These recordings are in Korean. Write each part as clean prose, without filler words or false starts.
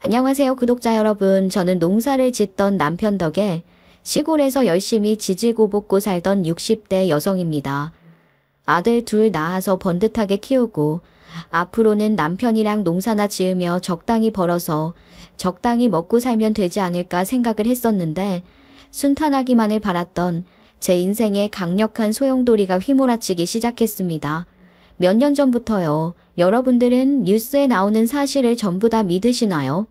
안녕하세요, 구독자 여러분. 저는 농사를 짓던 남편 덕에 시골에서 열심히 지지고 볶고 살던 60대 여성입니다. 아들 둘 낳아서 번듯하게 키우고 앞으로는 남편이랑 농사나 지으며 적당히 벌어서 적당히 먹고 살면 되지 않을까 생각을 했었는데, 순탄하기만을 바랐던 제 인생에 강력한 소용돌이가 휘몰아치기 시작했습니다. 몇 년 전부터요. 여러분들은 뉴스에 나오는 사실을 전부 다 믿으시나요?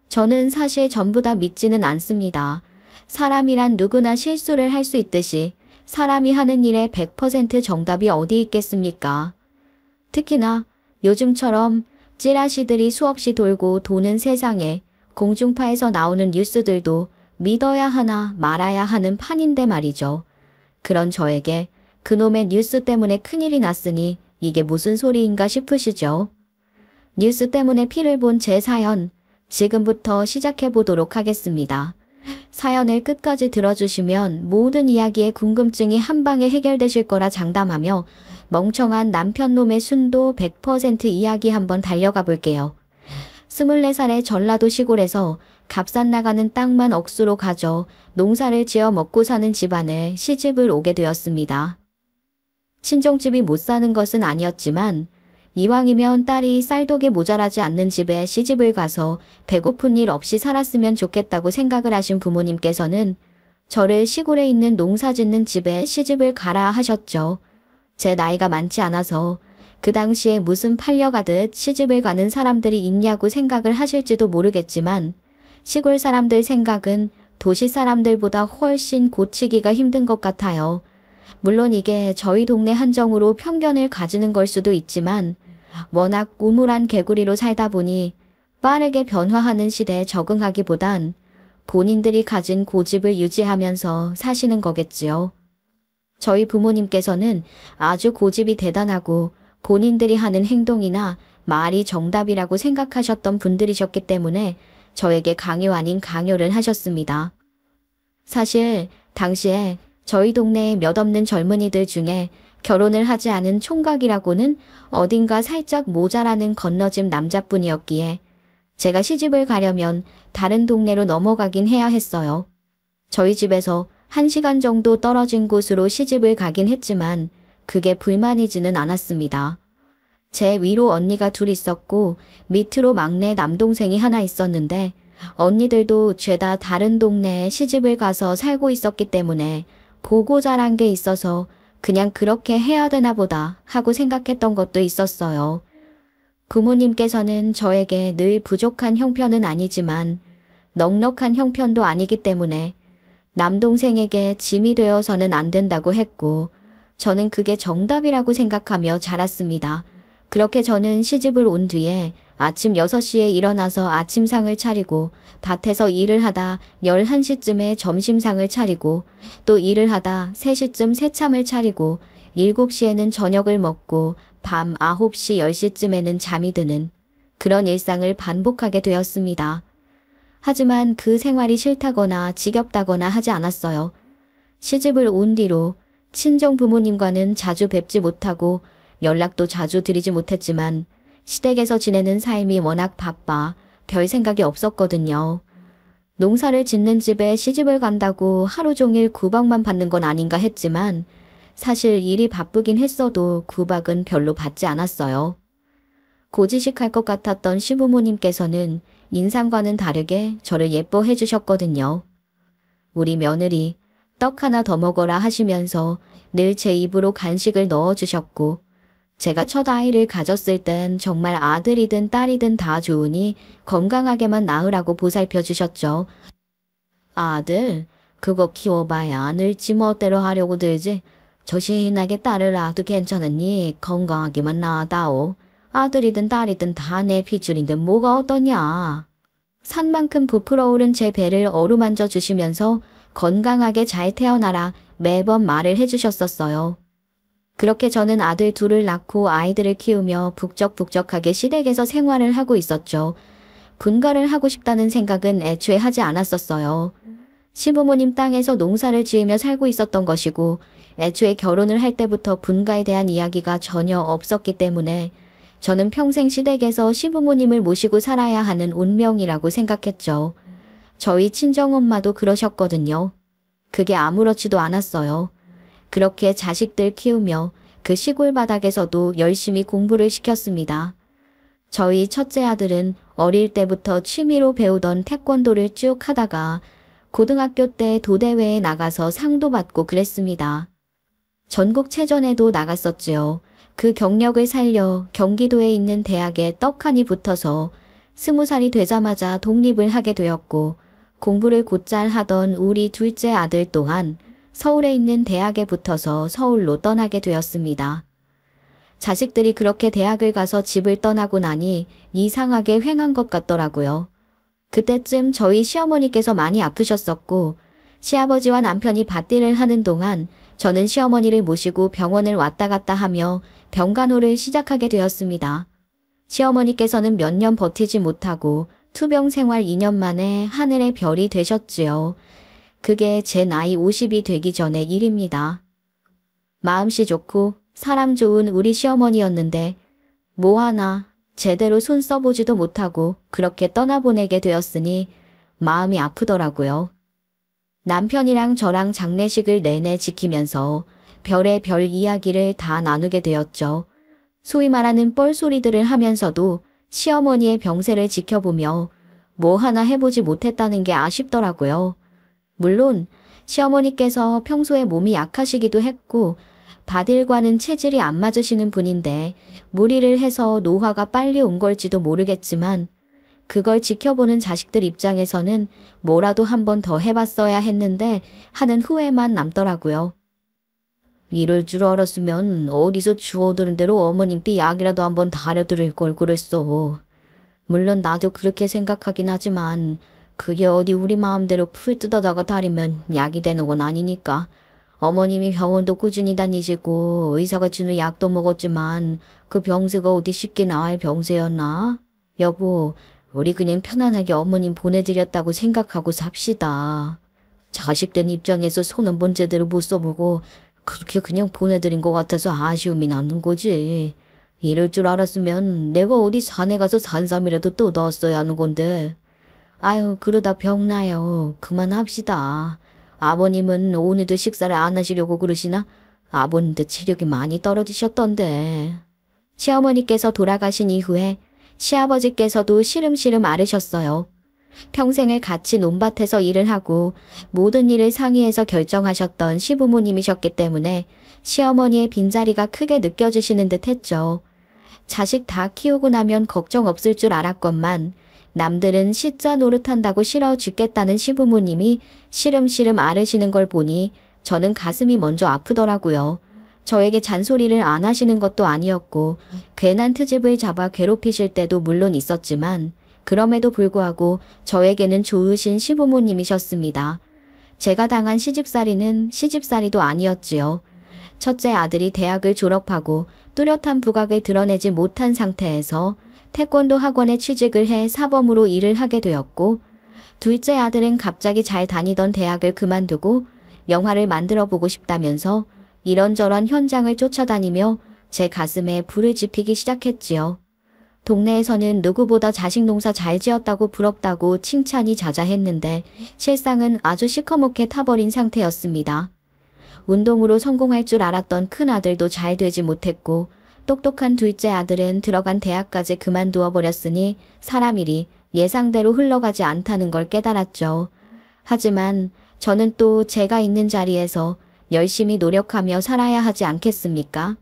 저는 사실 전부 다 믿지는 않습니다. 사람이란 누구나 실수를 할 수 있듯이 사람이 하는 일에 100% 정답이 어디 있겠습니까? 특히나 요즘처럼 찌라시들이 수없이 돌고 도는 세상에 공중파에서 나오는 뉴스들도 믿어야 하나 말아야 하는 판인데 말이죠. 그런 저에게 그놈의 뉴스 때문에 큰일이 났으니 이게 무슨 소리인가 싶으시죠? 뉴스 때문에 피를 본 제 사연, 지금부터 시작해 보도록 하겠습니다. 사연을 끝까지 들어주시면 모든 이야기의 궁금증이 한 방에 해결되실 거라 장담하며 멍청한 남편놈의 순도 100% 이야기 한번 달려가 볼게요. 24살의 전라도 시골에서 값산 나가는 땅만 억수로 가져 농사를 지어 먹고 사는 집안에 시집을 오게 되었습니다. 친정집이 못 사는 것은 아니었지만 이왕이면 딸이 쌀독이 모자라지 않는 집에 시집을 가서 배고픈 일 없이 살았으면 좋겠다고 생각을 하신 부모님께서는 저를 시골에 있는 농사 짓는 집에 시집을 가라 하셨죠. 제 나이가 많지 않아서 그 당시에 무슨 팔려가듯 시집을 가는 사람들이 있냐고 생각을 하실지도 모르겠지만, 시골 사람들 생각은 도시 사람들보다 훨씬 고치기가 힘든 것 같아요. 물론 이게 저희 동네 한정으로 편견을 가지는 걸 수도 있지만, 워낙 우물한 개구리로 살다 보니 빠르게 변화하는 시대에 적응하기보단 본인들이 가진 고집을 유지하면서 사시는 거겠지요. 저희 부모님께서는 아주 고집이 대단하고 본인들이 하는 행동이나 말이 정답이라고 생각하셨던 분들이셨기 때문에 저에게 강요 아닌 강요를 하셨습니다. 사실 당시에 저희 동네에 몇 없는 젊은이들 중에 결혼을 하지 않은 총각이라고는 어딘가 살짝 모자라는 건너집 남자뿐이었기에 제가 시집을 가려면 다른 동네로 넘어가긴 해야 했어요. 저희 집에서 1시간 정도 떨어진 곳으로 시집을 가긴 했지만 그게 불만이지는 않았습니다. 제 위로 언니가 둘 있었고 밑으로 막내 남동생이 하나 있었는데, 언니들도 죄다 다른 동네에 시집을 가서 살고 있었기 때문에 보고 자란 게 있어서 그냥 그렇게 해야 되나 보다 하고 생각했던 것도 있었어요. 부모님께서는 저에게 늘 부족한 형편은 아니지만 넉넉한 형편도 아니기 때문에 남동생에게 짐이 되어서는 안 된다고 했고, 저는 그게 정답이라고 생각하며 자랐습니다. 그렇게 저는 시집을 온 뒤에 아침 6시에 일어나서 아침상을 차리고, 밭에서 일을 하다 11시쯤에 점심상을 차리고, 또 일을 하다 3시쯤 새참을 차리고, 7시에는 저녁을 먹고 밤 9시 10시쯤에는 잠이 드는 그런 일상을 반복하게 되었습니다. 하지만 그 생활이 싫다거나 지겹다거나 하지 않았어요. 시집을 온 뒤로 친정 부모님과는 자주 뵙지 못하고 연락도 자주 드리지 못했지만 시댁에서 지내는 삶이 워낙 바빠 별 생각이 없었거든요. 농사를 짓는 집에 시집을 간다고 하루 종일 구박만 받는 건 아닌가 했지만 사실 일이 바쁘긴 했어도 구박은 별로 받지 않았어요. 고지식할 것 같았던 시부모님께서는 인상과는 다르게 저를 예뻐해 주셨거든요. 우리 며느리 떡 하나 더 먹어라 하시면서 늘 제 입으로 간식을 넣어주셨고, 제가 첫 아이를 가졌을 땐 정말 아들이든 딸이든 다 좋으니 건강하게만 낳으라고 보살펴 주셨죠. 아들, 그거 키워봐야 늙지 멋대로 하려고 들지. 조신하게 딸을 낳아도 괜찮으니 건강하게만 낳아다오. 아들이든 딸이든 다 내 핏줄인데 뭐가 어떠냐. 산만큼 부풀어 오른 제 배를 어루만져 주시면서 건강하게 잘 태어나라 매번 말을 해주셨었어요. 그렇게 저는 아들 둘을 낳고 아이들을 키우며 북적북적하게 시댁에서 생활을 하고 있었죠. 분가를 하고 싶다는 생각은 애초에 하지 않았었어요. 시부모님 땅에서 농사를 지으며 살고 있었던 것이고, 애초에 결혼을 할 때부터 분가에 대한 이야기가 전혀 없었기 때문에 저는 평생 시댁에서 시부모님을 모시고 살아야 하는 운명이라고 생각했죠. 저희 친정엄마도 그러셨거든요. 그게 아무렇지도 않았어요. 그렇게 자식들 키우며 그 시골 바닥에서도 열심히 공부를 시켰습니다. 저희 첫째 아들은 어릴 때부터 취미로 배우던 태권도를 쭉 하다가 고등학교 때 도대회에 나가서 상도 받고 그랬습니다. 전국체전에도 나갔었지요. 그 경력을 살려 경기도에 있는 대학에 떡하니 붙어서 20살이 되자마자 독립을 하게 되었고, 공부를 곧잘 하던 우리 둘째 아들 또한 서울에 있는 대학에 붙어서 서울로 떠나게 되었습니다. 자식들이 그렇게 대학을 가서 집을 떠나고 나니 이상하게 횡한 것 같더라고요. 그때쯤 저희 시어머니께서 많이 아프셨었고, 시아버지와 남편이 밭일을 하는 동안 저는 시어머니를 모시고 병원을 왔다 갔다 하며 병간호를 시작하게 되었습니다. 시어머니께서는 몇 년 버티지 못하고 투병 생활 2년 만에 하늘의 별이 되셨지요. 그게 제 나이 50이 되기 전의 일입니다. 마음씨 좋고 사람 좋은 우리 시어머니였는데 뭐 하나 제대로 손 써보지도 못하고 그렇게 떠나보내게 되었으니 마음이 아프더라고요. 남편이랑 저랑 장례식을 내내 지키면서 별의 별 이야기를 다 나누게 되었죠. 소위 말하는 뻘소리들을 하면서도 시어머니의 병세를 지켜보며 뭐 하나 해보지 못했다는 게 아쉽더라고요. 물론 시어머니께서 평소에 몸이 약하시기도 했고 밭일과는 체질이 안 맞으시는 분인데 무리를 해서 노화가 빨리 온 걸지도 모르겠지만 그걸 지켜보는 자식들 입장에서는 뭐라도 한 번 더 해봤어야 했는데 하는 후회만 남더라고요. 이럴 줄 알았으면 어디서 주워드는 대로 어머님께 약이라도 한번 다려드릴 걸 그랬어. 물론 나도 그렇게 생각하긴 하지만 그게 어디 우리 마음대로 풀 뜯어다가 다리면 약이 되는 건 아니니까. 어머님이 병원도 꾸준히 다니시고 의사가 주는 약도 먹었지만 그 병세가 어디 쉽게 나을 병세였나? 여보, 우리 그냥 편안하게 어머님 보내드렸다고 생각하고 삽시다. 자식된 입장에서 손 한 번 제대로 못 써보고 그렇게 그냥 보내드린 것 같아서 아쉬움이 나는 거지. 이럴 줄 알았으면 내가 어디 산에 가서 산삼이라도 또 넣었어야 하는 건데. 아유, 그러다 병나요. 그만합시다. 아버님은 오늘도 식사를 안 하시려고 그러시나? 아버님도 체력이 많이 떨어지셨던데. 시어머니께서 돌아가신 이후에 시아버지께서도 시름시름 앓으셨어요. 평생을 같이 논밭에서 일을 하고 모든 일을 상의해서 결정하셨던 시부모님이셨기 때문에 시어머니의 빈자리가 크게 느껴지시는 듯 했죠. 자식 다 키우고 나면 걱정 없을 줄 알았건만 남들은 시자 노릇한다고 싫어 죽겠다는 시부모님이 시름시름 앓으시는 걸 보니 저는 가슴이 먼저 아프더라고요. 저에게 잔소리를 안 하시는 것도 아니었고 괜한 트집을 잡아 괴롭히실 때도 물론 있었지만 그럼에도 불구하고 저에게는 좋으신 시부모님이셨습니다. 제가 당한 시집살이는 시집살이도 아니었지요. 첫째 아들이 대학을 졸업하고 뚜렷한 부각을 드러내지 못한 상태에서 태권도 학원에 취직을 해 사범으로 일을 하게 되었고, 둘째 아들은 갑자기 잘 다니던 대학을 그만두고 영화를 만들어 보고 싶다면서 이런저런 현장을 쫓아다니며 제 가슴에 불을 지피기 시작했지요. 동네에서는 누구보다 자식 농사 잘 지었다고 부럽다고 칭찬이 자자했는데 실상은 아주 시커멓게 타버린 상태였습니다. 운동으로 성공할 줄 알았던 큰 아들도 잘 되지 못했고 똑똑한 둘째 아들은 들어간 대학까지 그만두어 버렸으니 사람 일이 예상대로 흘러가지 않다는 걸 깨달았죠. 하지만 저는 또 제가 있는 자리에서 열심히 노력하며 살아야 하지 않겠습니까?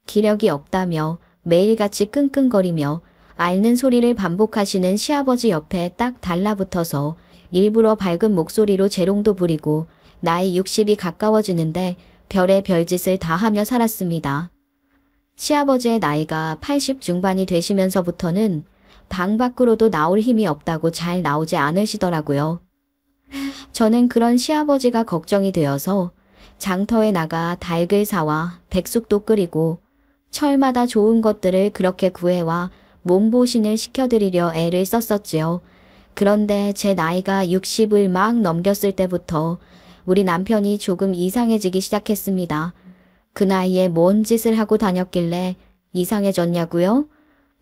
기력이 없다며 매일같이 끙끙거리며 앓는 소리를 반복하시는 시아버지 옆에 딱 달라붙어서 일부러 밝은 목소리로 재롱도 부리고 나이 60이 가까워지는데 별의 별짓을 다 하며 살았습니다. 시아버지의 나이가 80 중반이 되시면서부터는 방 밖으로도 나올 힘이 없다고 잘 나오지 않으시더라고요. 저는 그런 시아버지가 걱정이 되어서 장터에 나가 닭을 사와 백숙도 끓이고 철마다 좋은 것들을 그렇게 구해와 몸보신을 시켜드리려 애를 썼었지요. 그런데 제 나이가 60을 막 넘겼을 때부터 우리 남편이 조금 이상해지기 시작했습니다. 그 나이에 뭔 짓을 하고 다녔길래 이상해졌냐고요?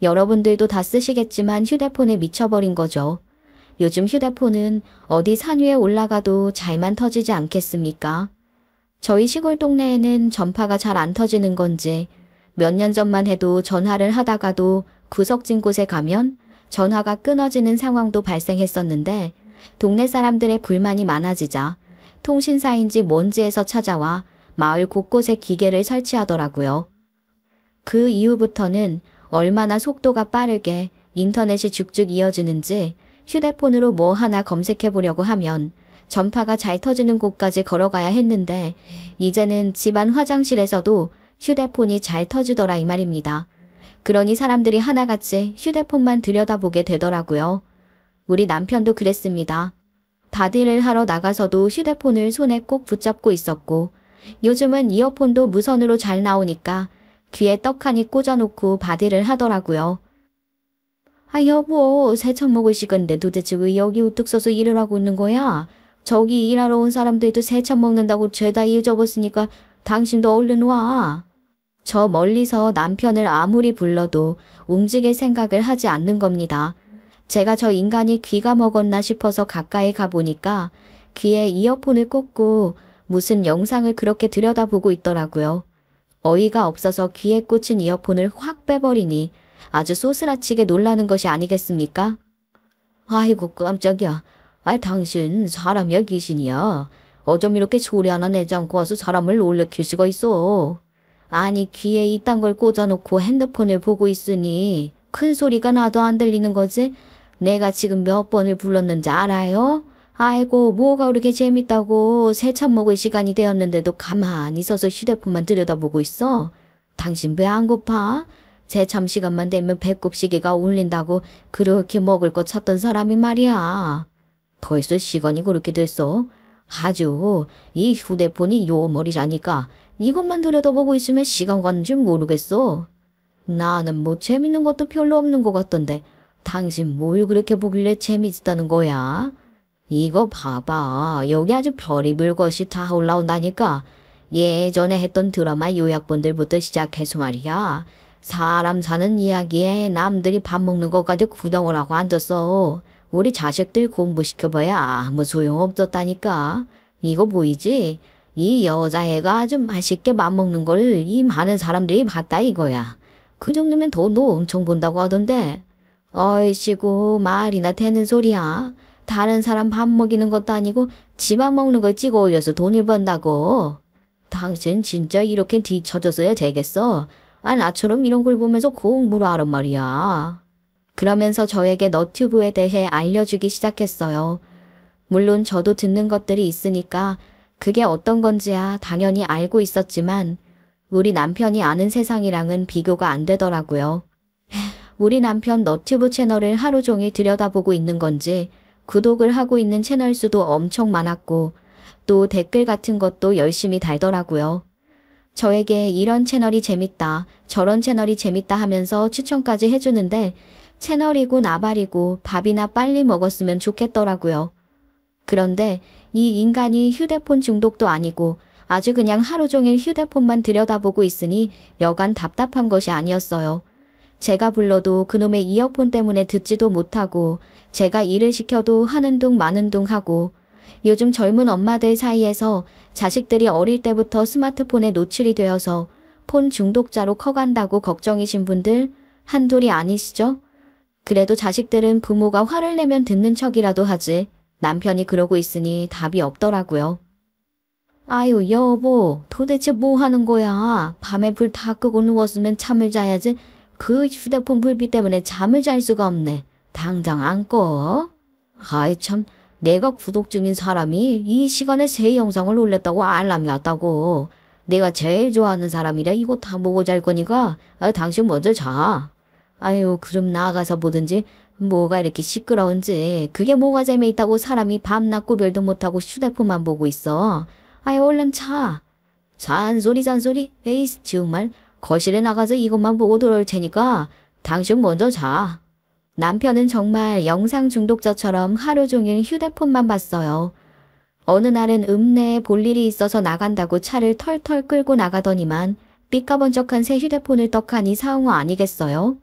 여러분들도 다 쓰시겠지만 휴대폰에 미쳐버린 거죠. 요즘 휴대폰은 어디 산 위에 올라가도 잘만 터지지 않겠습니까? 저희 시골 동네에는 전파가 잘 안 터지는 건지 몇 년 전만 해도 전화를 하다가도 구석진 곳에 가면 전화가 끊어지는 상황도 발생했었는데 동네 사람들의 불만이 많아지자 통신사인지 뭔지에서 찾아와 마을 곳곳에 기계를 설치하더라고요. 그 이후부터는 얼마나 속도가 빠르게 인터넷이 쭉쭉 이어지는지 휴대폰으로 뭐 하나 검색해 보려고 하면 전파가 잘 터지는 곳까지 걸어가야 했는데 이제는 집안 화장실에서도 휴대폰이 잘 터지더라 이 말입니다. 그러니 사람들이 하나같이 휴대폰만 들여다보게 되더라고요. 우리 남편도 그랬습니다. 바디를 하러 나가서도 휴대폰을 손에 꼭 붙잡고 있었고 요즘은 이어폰도 무선으로 잘 나오니까 귀에 떡하니 꽂아놓고 바디를 하더라고요. 아 여보, 새참 먹을 시간인데 도대체 왜 여기 우뚝 서서 일을 하고 있는 거야? 저기 일하러 온 사람들도 새참 먹는다고 죄다 일 접었으니까 당신도 얼른 와. 저 멀리서 남편을 아무리 불러도 움직일 생각을 하지 않는 겁니다. 제가 저 인간이 귀가 먹었나 싶어서 가까이 가보니까 귀에 이어폰을 꽂고 무슨 영상을 그렇게 들여다보고 있더라고요. 어이가 없어서 귀에 꽂힌 이어폰을 확 빼버리니 아주 소스라치게 놀라는 것이 아니겠습니까? 아이고 깜짝이야. 당신 사람이야 귀신이야. 어쩜 이렇게 소리 하나 내지 않고 와서 사람을 놀래킬 수가 있어. 아니 귀에 이딴 걸 꽂아놓고 핸드폰을 보고 있으니 큰 소리가 나도 안 들리는 거지? 내가 지금 몇 번을 불렀는지 알아요? 아이고 뭐가 그렇게 재밌다고 새참 먹을 시간이 되었는데도 가만히 서서 휴대폰만 들여다보고 있어? 당신 배 안 고파? 새참 시간만 되면 배꼽 시계가 울린다고 그렇게 먹을 거 찾던 사람이 말이야. 벌써 시간이 그렇게 됐어? 아주 이 휴대폰이 요머리라니까 이것만 들여다보고 있으면 시간 가는 줄 모르겠어. 나는 뭐 재밌는 것도 별로 없는 것 같던데 당신 뭘 그렇게 보길래 재밌다는 거야? 이거 봐봐. 여기 아주 별의별 것이 다 올라온다니까. 예전에 했던 드라마 요약본들부터 시작해서 말이야. 사람 사는 이야기에 남들이 밥 먹는 것 가지고 구경을 하고 앉았어. 우리 자식들 공부시켜봐야 아무 소용없었다니까. 이거 보이지? 이 여자애가 아주 맛있게 밥 먹는 걸 이 많은 사람들이 봤다 이거야. 그 정도면 돈도 엄청 본다고 하던데. 어이씨고 말이나 되는 소리야. 다른 사람 밥 먹이는 것도 아니고 지밥 먹는 걸 찍어 올려서 돈을 번다고. 당신 진짜 이렇게 뒤처졌어야 되겠어. 나처럼 이런 걸 보면서 공부를 하란 말이야. 그러면서 저에게 너튜브에 대해 알려주기 시작했어요. 물론 저도 듣는 것들이 있으니까 그게 어떤 건지야 당연히 알고 있었지만 우리 남편이 아는 세상이랑은 비교가 안 되더라고요. 우리 남편 너튜브 채널을 하루 종일 들여다보고 있는 건지 구독을 하고 있는 채널 수도 엄청 많았고 또 댓글 같은 것도 열심히 달더라고요. 저에게 이런 채널이 재밌다, 저런 채널이 재밌다 하면서 추천까지 해주는데 채널이고 나발이고 밥이나 빨리 먹었으면 좋겠더라고요. 그런데 이 인간이 휴대폰 중독도 아니고 아주 그냥 하루 종일 휴대폰만 들여다보고 있으니 여간 답답한 것이 아니었어요. 제가 불러도 그놈의 이어폰 때문에 듣지도 못하고 제가 일을 시켜도 하는 둥 마는 둥 하고 요즘 젊은 엄마들 사이에서 자식들이 어릴 때부터 스마트폰에 노출이 되어서 폰 중독자로 커간다고 걱정이신 분들 한둘이 아니시죠? 그래도 자식들은 부모가 화를 내면 듣는 척이라도 하지 남편이 그러고 있으니 답이 없더라고요. 아유 여보 도대체 뭐 하는 거야? 밤에 불 다 끄고 누웠으면 잠을 자야지. 그 휴대폰 불빛 때문에 잠을 잘 수가 없네. 당장 안 꺼. 아이 참 내가 구독 중인 사람이 이 시간에 새 영상을 올렸다고 알람이 왔다고. 내가 제일 좋아하는 사람이라 이거 다 보고 잘 거니까 당신 먼저 자. 아유 그럼 나가서 보든지. 뭐가 이렇게 시끄러운지. 그게 뭐가 재미있다고 사람이 밤낮 구별도 못하고 휴대폰만 보고 있어. 아유 얼른 자. 잔소리. 에이스 정말. 거실에 나가서 이것만 보고 들어올 테니까 당신 먼저 자. 남편은 정말 영상 중독자처럼 하루 종일 휴대폰만 봤어요. 어느 날은 읍내에 볼 일이 있어서 나간다고 차를 털털 끌고 나가더니만 삐까번쩍한 새 휴대폰을 떡하니 사온 거 아니겠어요?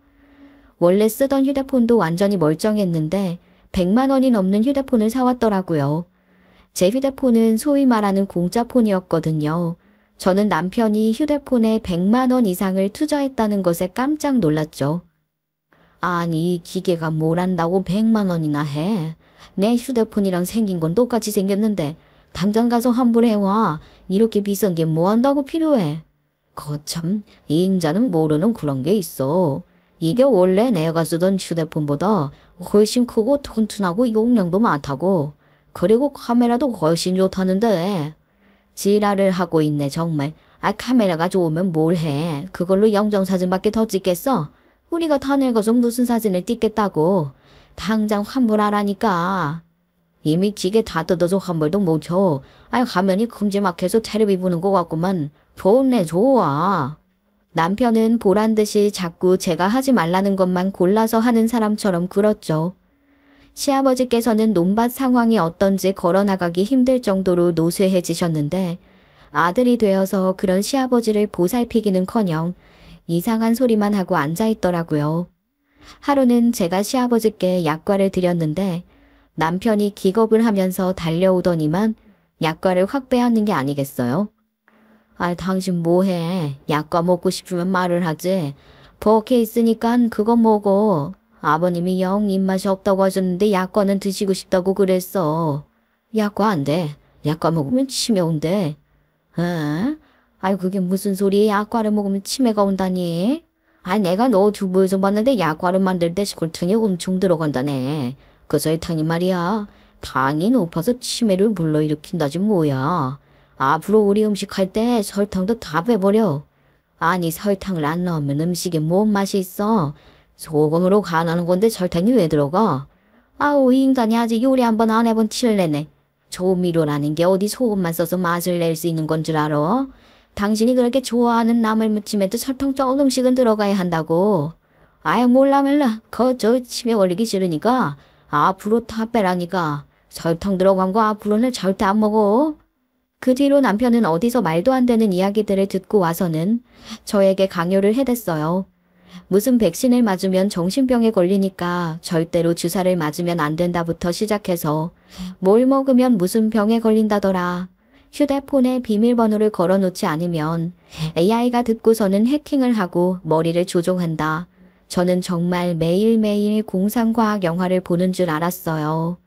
원래 쓰던 휴대폰도 완전히 멀쩡했는데 100만 원이 넘는 휴대폰을 사왔더라고요. 제 휴대폰은 소위 말하는 공짜폰이었거든요. 저는 남편이 휴대폰에 100만 원 이상을 투자했다는 것에 깜짝 놀랐죠. 아니, 이 기계가 뭘 안다고 100만 원이나 해. 내 휴대폰이랑 생긴 건 똑같이 생겼는데 당장 가서 환불해와. 이렇게 비싼 게 뭐 한다고 필요해. 거참, 이 인자는 모르는 그런 게 있어. 이게 원래 내가 쓰던 휴대폰보다 훨씬 크고 튼튼하고 용량도 많다고. 그리고 카메라도 훨씬 좋다는데. 지랄을 하고 있네 정말. 카메라가 좋으면 뭘 해. 그걸로 영정사진밖에 더 찍겠어? 우리가 다 늙어서 무슨 사진을 찍겠다고. 당장 환불하라니까. 이미 기계 다 뜯어서 환불도 못 줘. 화면이 큼지막해서 테레비 보는 것 같구만. 좋네 좋아. 남편은 보란 듯이 자꾸 제가 하지 말라는 것만 골라서 하는 사람처럼 굴었죠. 시아버지께서는 논밭 상황이 어떤지 걸어나가기 힘들 정도로 노쇠해지셨는데 아들이 되어서 그런 시아버지를 보살피기는커녕 이상한 소리만 하고 앉아있더라고요. 하루는 제가 시아버지께 약과를 드렸는데 남편이 기겁을 하면서 달려오더니만 약과를 확 빼앗는 게 아니겠어요? 당신 뭐해? 약과 먹고 싶으면 말을 하지. 버케 있으니깐 그거 먹어. 아버님이 영 입맛이 없다고 하셨는데 약과는 드시고 싶다고 그랬어. 약과 안 돼. 약과 먹으면 치매 온대. 에? 그게 무슨 소리야? 약과를 먹으면 치매가 온다니? 내가 너 유튜브에서 봤는데 약과를 만들 때 설탕이 엄청 들어간다네. 그 설탕이 말이야. 당이 높아서 치매를 불러일으킨다지 뭐야. 앞으로 우리 음식 할 때 설탕도 다 빼버려. 설탕을 안 넣으면 음식에 뭔 맛이 있어. 소금으로 간하는 건데 설탕이 왜 들어가? 이 인간이 아직 요리 한번 안 해본 티를 내네. 조미료라는 게 어디 소금만 써서 맛을 낼 수 있는 건 줄 알아? 당신이 그렇게 좋아하는 나물 무침에도 설탕 조금씩은 들어가야 한다고. 몰라. 저 치매 걸리기 싫으니까 앞으로 다 빼라니까. 설탕 들어간 거 앞으로는 절대 안 먹어. 그 뒤로 남편은 어디서 말도 안 되는 이야기들을 듣고 와서는 저에게 강요를 해댔어요. 무슨 백신을 맞으면 정신병에 걸리니까 절대로 주사를 맞으면 안 된다부터 시작해서 뭘 먹으면 무슨 병에 걸린다더라. 휴대폰에 비밀번호를 걸어놓지 않으면 AI가 듣고서는 해킹을 하고 머리를 조종한다. 저는 정말 매일매일 공상과학 영화를 보는 줄 알았어요.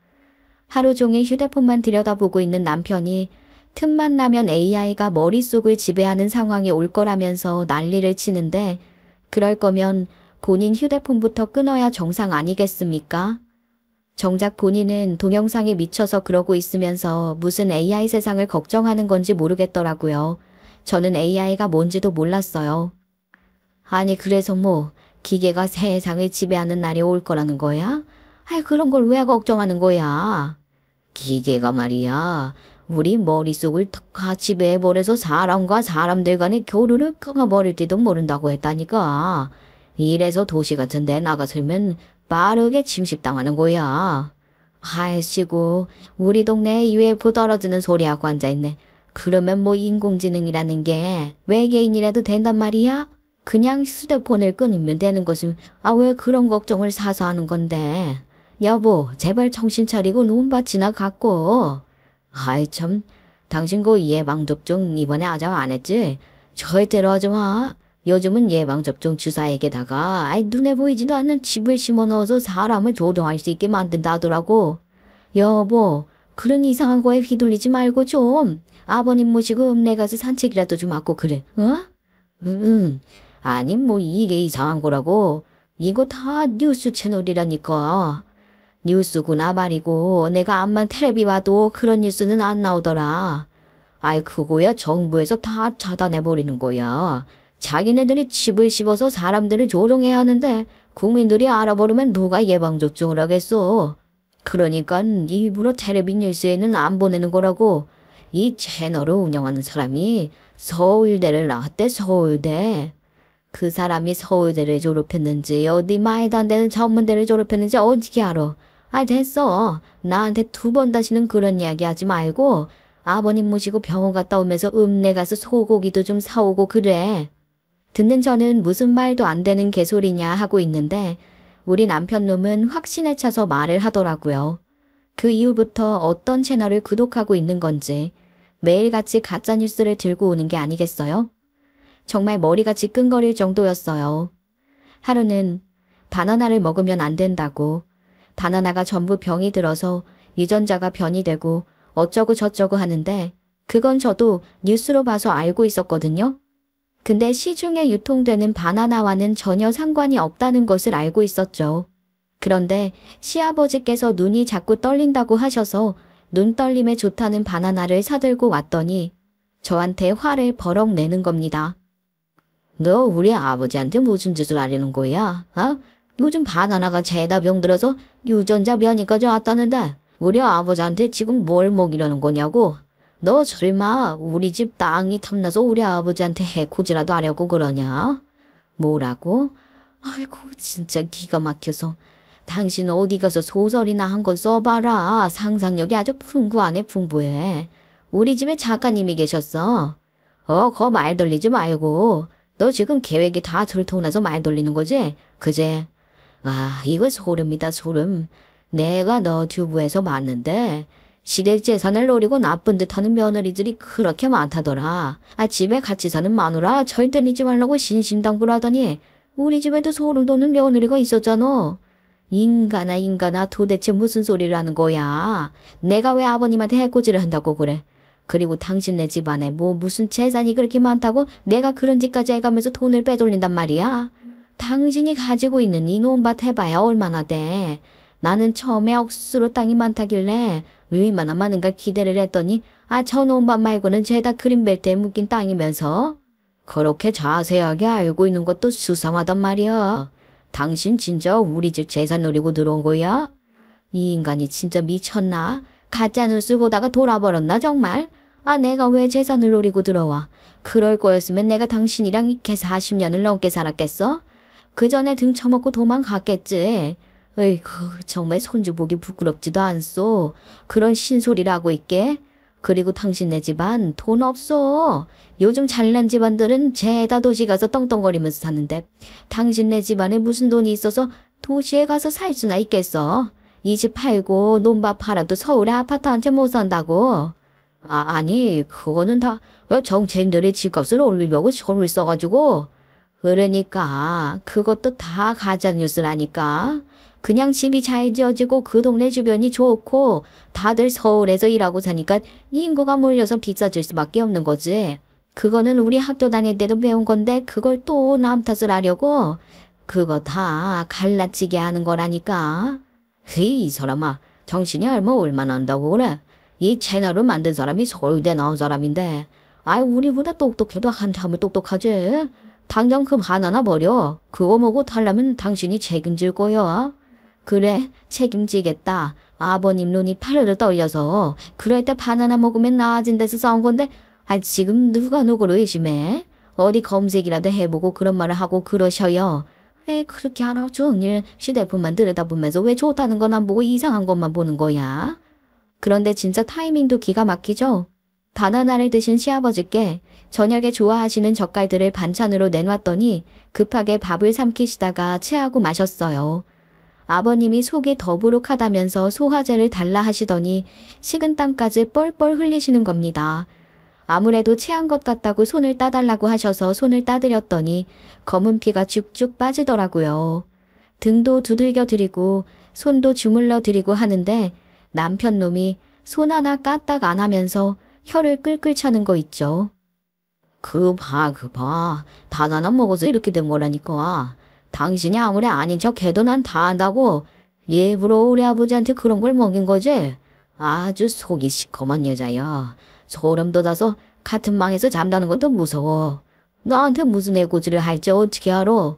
하루 종일 휴대폰만 들여다보고 있는 남편이 틈만 나면 AI가 머릿속을 지배하는 상황이 올 거라면서 난리를 치는데 그럴 거면 본인 휴대폰부터 끊어야 정상 아니겠습니까? 정작 본인은 동영상에 미쳐서 그러고 있으면서 무슨 AI 세상을 걱정하는 건지 모르겠더라고요. 저는 AI가 뭔지도 몰랐어요. 그래서 기계가 세상을 지배하는 날이 올 거라는 거야? 그런 걸 왜 걱정하는 거야? 기계가 말이야. 우리 머릿속을 다 지배해버려서 사람과 사람들 간의 교류를 끊어버릴지도 모른다고 했다니까. 이래서 도시 같은 데 나가 살면 빠르게 침식당하는 거야. 아이씨고 우리 동네에 UFO 떨어지는 소리하고 앉아있네. 그러면 인공지능이라는 게 외계인이라도 된단 말이야? 그냥 휴대폰을 끊으면 되는 것을 왜 그런 걱정을 사서 하는 건데. 여보 제발 정신 차리고 논밭이나 갖고. 참, 당신 그 예방접종 이번에 아직 안 했지? 절대로 하지 마. 요즘은 예방접종 주사에게다가 눈에 보이지도 않는 칩을 심어넣어서 사람을 조종할 수 있게 만든다더라고. 여보, 그런 이상한 거에 휘둘리지 말고 좀 아버님 모시고 읍내 가서 산책이라도 좀 하고 그래. 아니 이게 이상한 거라고. 이거 다 뉴스 채널이라니까. 뉴스구나 말이고 내가 암만 텔레비 봐도 그런 뉴스는 안 나오더라. 그거야 정부에서 다 차단해버리는 거야. 자기네들이 칩을 씹어서 사람들을 조종해야 하는데 국민들이 알아버리면 누가 예방접종을 하겠어. 그러니까 일부러 텔레비 뉴스에는 안 보내는 거라고. 이 채널을 운영하는 사람이 서울대를 나왔대. 서울대. 그 사람이 서울대를 졸업했는지 어디 말도 안 되는 전문대를 졸업했는지 어떻게 알아. 됐어. 나한테 2번 다시는 그런 이야기 하지 말고 아버님 모시고 병원 갔다 오면서 읍내 가서 소고기도 좀 사오고 그래. 듣는 저는 무슨 말도 안 되는 개소리냐 하고 있는데 우리 남편 놈은 확신에 차서 말을 하더라고요. 그 이후부터 어떤 채널을 구독하고 있는 건지 매일같이 가짜뉴스를 들고 오는 게 아니겠어요? 정말 머리가 지끈거릴 정도였어요. 하루는 바나나를 먹으면 안 된다고, 바나나가 전부 병이 들어서 유전자가 변이 되고 어쩌고 저쩌고 하는데 그건 저도 뉴스로 봐서 알고 있었거든요. 근데 시중에 유통되는 바나나와는 전혀 상관이 없다는 것을 알고 있었죠. 그런데 시아버지께서 눈이 자꾸 떨린다고 하셔서 눈 떨림에 좋다는 바나나를 사들고 왔더니 저한테 화를 버럭 내는 겁니다. 너 우리 아버지한테 무슨 짓을 하려는 거야? 요즘 바나나가 죄다 병들어서 유전자 변이까지 왔다는데 우리 아버지한테 지금 뭘 먹이려는 거냐고? 너 설마 우리 집 땅이 탐나서 우리 아버지한테 해코지라도 하려고 그러냐? 뭐라고? 아이고 진짜 기가 막혀서. 당신 어디 가서 소설이나 한 권 써봐라. 상상력이 아주 풍부하네 풍부해. 우리 집에 작가님이 계셨어. 거 말 돌리지 말고. 너 지금 계획이 다 들통나서 말 돌리는 거지? 그제? 이거 소름이다 소름. 내가 너 튜브에서 봤는데 시댁 재산을 노리고 나쁜 듯 하는 며느리들이 그렇게 많다더라. 집에 같이 사는 마누라 절대 잊지 말라고 신신당부하더니 우리 집에도 소름 돋는 며느리가 있었잖아. 인간아 도대체 무슨 소리를 하는 거야. 내가 왜 아버님한테 해코지를 한다고 그래. 그리고 당신네 집안에 무슨 재산이 그렇게 많다고 내가 그런 짓까지 해가면서 돈을 빼돌린단 말이야. 당신이 가지고 있는 이놈 밭 해봐야 얼마나 돼. 나는 처음에 억수로 땅이 많다길래 얼마나 많은가 기대를 했더니 저놈 밭 말고는 죄다 그린벨트에 묶인 땅이면서 그렇게 자세하게 알고 있는 것도 수상하단 말이야. 당신 진짜 우리 집 재산 노리고 들어온 거야? 이 인간이 진짜 미쳤나? 가짜뉴스 보다가 돌아버렸나 정말? 내가 왜 재산을 노리고 들어와? 그럴 거였으면 내가 당신이랑 이렇게 40년을 넘게 살았겠어? 그 전에 등 쳐먹고 도망갔겠지. 에이구 정말 손주 보기 부끄럽지도 않소. 그런 신소리를 하고 있게. 그리고 당신네 집안 돈 없어. 요즘 잘난 집안들은 죄다 도시 가서 떵떵거리면서 사는데 당신네 집안에 무슨 돈이 있어서 도시에 가서 살 수나 있겠어. 이 집 팔고 논밭 팔아도 서울에 아파트 한 채 못 산다고. 아니 그거는 다 정치인들이 집값을 올리려고 손을 써가지고. 그러니까 그것도 다 가짜뉴스라니까. 그냥 집이 잘 지어지고 그 동네 주변이 좋고 다들 서울에서 일하고 사니까 인구가 몰려서 비싸질 수밖에 없는 거지. 그거는 우리 학교 다닐 때도 배운 건데 그걸 또 남 탓을 하려고. 그거 다 갈라치게 하는 거라니까. 이 사람아 정신이 얼마나 한다고 그래. 이 채널을 만든 사람이 서울대 나온 사람인데 우리보다 똑똑해도 한참을 똑똑하지. 당장 그 바나나 버려. 그거 먹고 탈라면 당신이 책임질 거야. 그래 책임지겠다. 아버님 눈이 파르르 떨려서 그럴 때 바나나 먹으면 나아진 데서 싸운 건데 지금 누가 누구를 의심해? 어디 검색이라도 해보고 그런 말을 하고 그러셔요. 왜 그렇게 하루 종일 휴대폰만 들여다보면서 왜 좋다는 건 안 보고 이상한 것만 보는 거야? 그런데 진짜 타이밍도 기가 막히죠? 바나나를 드신 시아버지께 저녁에 좋아하시는 젓갈들을 반찬으로 내놨더니 급하게 밥을 삼키시다가 체하고 마셨어요. 아버님이 속이 더부룩하다면서 소화제를 달라 하시더니 식은땀까지 뻘뻘 흘리시는 겁니다. 아무래도 체한 것 같다고 손을 따달라고 하셔서 손을 따드렸더니 검은 피가 쭉쭉 빠지더라고요. 등도 두들겨 드리고 손도 주물러 드리고 하는데 남편 놈이 손 하나 까딱 안 하면서 혀를 끌끌 차는 거 있죠. 그 봐. 바나나 먹어서 이렇게 된 거라니까. 당신이 아무리 아닌 척 해도 난 다 안다고. 일부러 우리 아버지한테 그런 걸 먹인 거지. 아주 속이 시커먼 여자야. 소름 돋아서 같은 방에서 잠자는 것도 무서워. 나한테 무슨 애고지를 할지 어떻게 알아?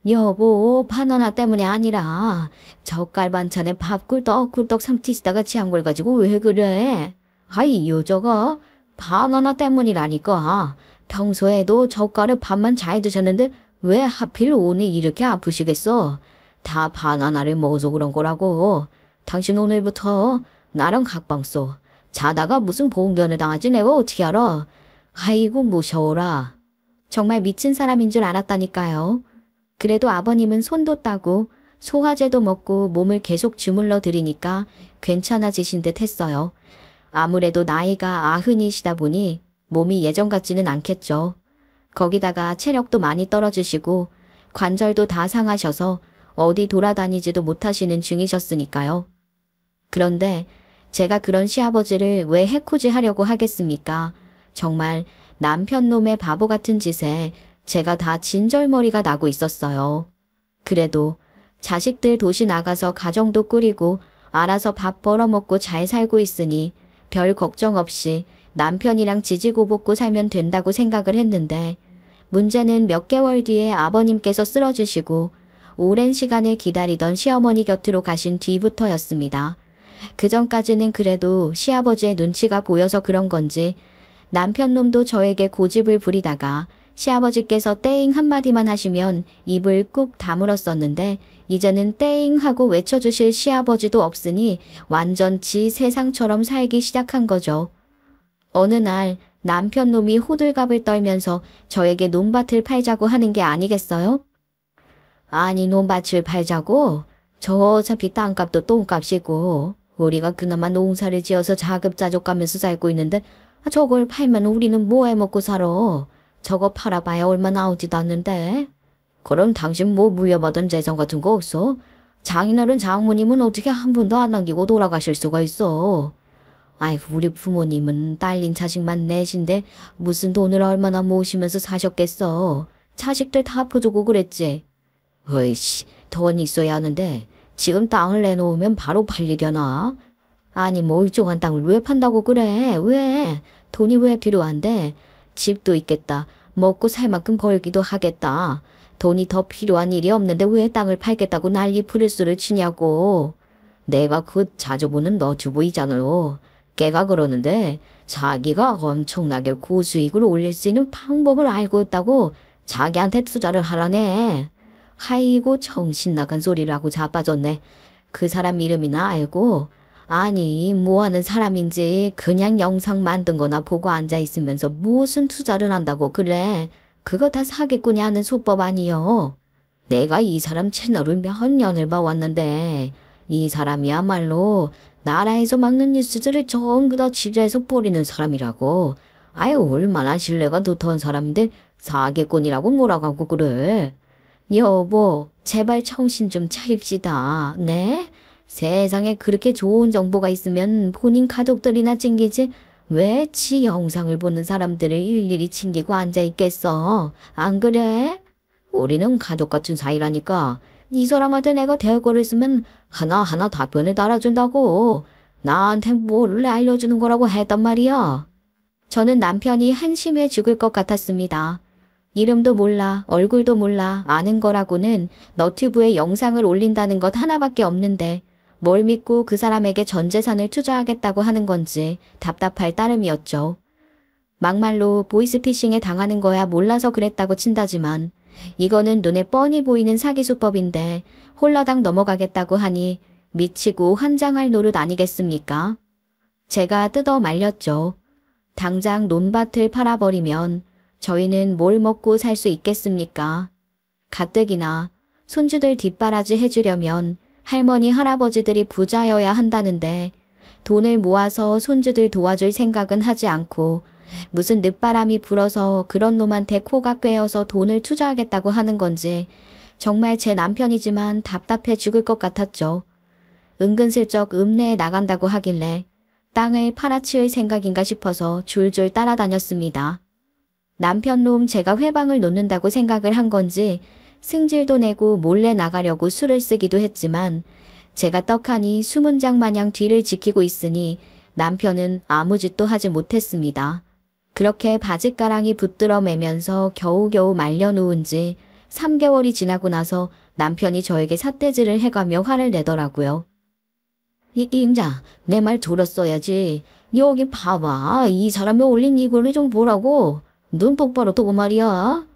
여보, 바나나 때문에 아니라 젓갈 반찬에 밥 꿀떡꿀떡 삼키시다가 취한 걸 가지고 왜 그래? 이 여자가 바나나 때문이라니까. 평소에도 젓갈을 밥만 잘 드셨는데 왜 하필 오늘 이렇게 아프시겠어? 다 바나나를 먹어서 그런 거라고. 당신 오늘부터 나랑 각방 써. 자다가 무슨 봉변을 당하지 내가 어떻게 알아? 아이고 무서워라. 정말 미친 사람인 줄 알았다니까요. 그래도 아버님은 손도 따고 소화제도 먹고 몸을 계속 주물러 들이니까 괜찮아지신 듯 했어요. 아무래도 나이가 아흔이시다 보니 몸이 예전 같지는 않겠죠. 거기다가 체력도 많이 떨어지시고 관절도 다 상하셔서 어디 돌아다니지도 못하시는 중이셨으니까요. 그런데 제가 그런 시아버지를 왜 해코지 하려고 하겠습니까? 정말 남편놈의 바보 같은 짓에 제가 다 진절머리가 나고 있었어요. 그래도 자식들 도시 나가서 가정도 꾸리고 알아서 밥 벌어먹고 잘 살고 있으니 별 걱정 없이 남편이랑 지지고볶고 살면 된다고 생각을 했는데 문제는 몇 개월 뒤에 아버님께서 쓰러지시고 오랜 시간을 기다리던 시어머니 곁으로 가신 뒤부터였습니다. 그전까지는 그래도 시아버지의 눈치가 보여서 그런 건지 남편놈도 저에게 고집을 부리다가 시아버지께서 떼잉 한마디만 하시면 입을 꾹 다물었었는데 이제는 떼잉 하고 외쳐주실 시아버지도 없으니 완전 지 세상처럼 살기 시작한 거죠. 어느 날 남편놈이 호들갑을 떨면서 저에게 논밭을 팔자고 하는 게 아니겠어요? 아니 논밭을 팔자고? 저 어차피 땅값도 똥값이고 우리가 그나마 농사를 지어서 자급자족하면서 살고 있는데 저걸 팔면 우리는 뭐 해먹고 살아? 저거 팔아봐야 얼마 나오지도 않는데. 그럼 당신 뭐 물려받은 재산 같은 거 없어? 장인어른 장모님은 어떻게 한 분도 안 남기고 돌아가실 수가 있어? 아이고 우리 부모님은 딸린 자식만 넷인데 무슨 돈을 얼마나 모으시면서 사셨겠어. 자식들 다 퍼주고 그랬지. 어이씨 돈 있어야 하는데 지금 땅을 내놓으면 바로 팔리려나? 아니 멀쩡한 땅을 왜 판다고 그래? 왜? 돈이 왜 필요한데? 집도 있겠다. 먹고 살 만큼 벌기도 하겠다. 돈이 더 필요한 일이 없는데 왜 땅을 팔겠다고 난리 부르스를 치냐고. 내가 그 자주 보는 너 주부이잖아요. 걔가 그러는데 자기가 엄청나게 고수익을 올릴 수 있는 방법을 알고 있다고 자기한테 투자를 하라네. 아이고 정신 나간 소리라고 자빠졌네. 그 사람 이름이나 알고 아니 뭐하는 사람인지 그냥 영상 만든 거나 보고 앉아있으면서 무슨 투자를 한다고 그래. 그거 다 사기꾼이 하는 수법 아니요. 내가 이 사람 채널을 몇 년을 봐왔는데 이 사람이야말로 나라에서 막는 뉴스들을 전부 다 취재해서 뿌리는 사람이라고. 아유 얼마나 신뢰가 두터운 사람인데 사기꾼이라고 몰아가고 그래. 여보 제발 정신 좀 차립시다. 네? 세상에 그렇게 좋은 정보가 있으면 본인 가족들이나 챙기지 왜 지 영상을 보는 사람들을 일일이 챙기고 앉아있겠어. 안 그래? 우리는 가족 같은 사이라니까. 이 사람한테 내가 대거를 쓰면 하나하나 답변을 달아준다고. 나한테 뭐를 알려주는 거라고 했단 말이야. 저는 남편이 한심해 죽을 것 같았습니다. 이름도 몰라 얼굴도 몰라 아는 거라고는 너튜브에 영상을 올린다는 것 하나밖에 없는데 뭘 믿고 그 사람에게 전 재산을 투자하겠다고 하는 건지 답답할 따름이었죠. 막말로 보이스피싱에 당하는 거야 몰라서 그랬다고 친다지만 이거는 눈에 뻔히 보이는 사기수법인데 홀라당 넘어가겠다고 하니 미치고 환장할 노릇 아니겠습니까? 제가 뜯어 말렸죠. 당장 논밭을 팔아버리면 저희는 뭘 먹고 살 수 있겠습니까? 가뜩이나 손주들 뒷바라지 해주려면 할머니 할아버지들이 부자여야 한다는데 돈을 모아서 손주들 도와줄 생각은 하지 않고 무슨 늦바람이 불어서 그런 놈한테 코가 꿰어서 돈을 투자하겠다고 하는 건지 정말 제 남편이지만 답답해 죽을 것 같았죠. 은근슬쩍 읍내에 나간다고 하길래 땅을 팔아치울 생각인가 싶어서 줄줄 따라다녔습니다. 남편놈 제가 회방을 놓는다고 생각을 한 건지 승질도 내고 몰래 나가려고 수를 쓰기도 했지만 제가 떡하니 수문장 마냥 뒤를 지키고 있으니 남편은 아무 짓도 하지 못했습니다. 그렇게 바짓가랑이 붙들어 매면서 겨우겨우 말려놓은 지 3개월이 지나고 나서 남편이 저에게 삿대질을 해가며 화를 내더라고요. 임자, 내 말 들었어야지. 여기 봐봐. 이 사람이 올린 이거를 좀 보라고. 눈 똑바로 뜨고 말이야.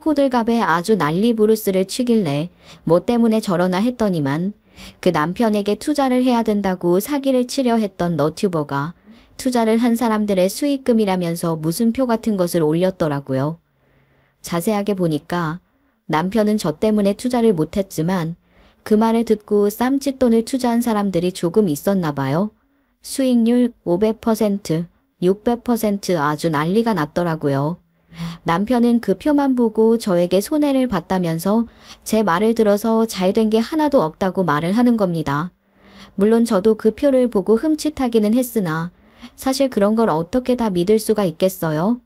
호들갑에 아주 난리 부르스를 치길래 뭐 때문에 저러나 했더니만 그 남편에게 투자를 해야 된다고 사기를 치려 했던 너튜버가 투자를 한 사람들의 수익금이라면서 무슨표 같은 것을 올렸더라고요. 자세하게 보니까 남편은 저 때문에 투자를 못했지만 그 말을 듣고 쌈짓돈을 투자한 사람들이 조금 있었나 봐요. 수익률 500%, 600% 아주 난리가 났더라고요. 남편은 그 표만 보고 저에게 손해를 봤다면서 제 말을 들어서 잘 된 게 하나도 없다고 말을 하는 겁니다. 물론 저도 그 표를 보고 흠칫하기는 했으나 사실 그런 걸 어떻게 다 믿을 수가 있겠어요?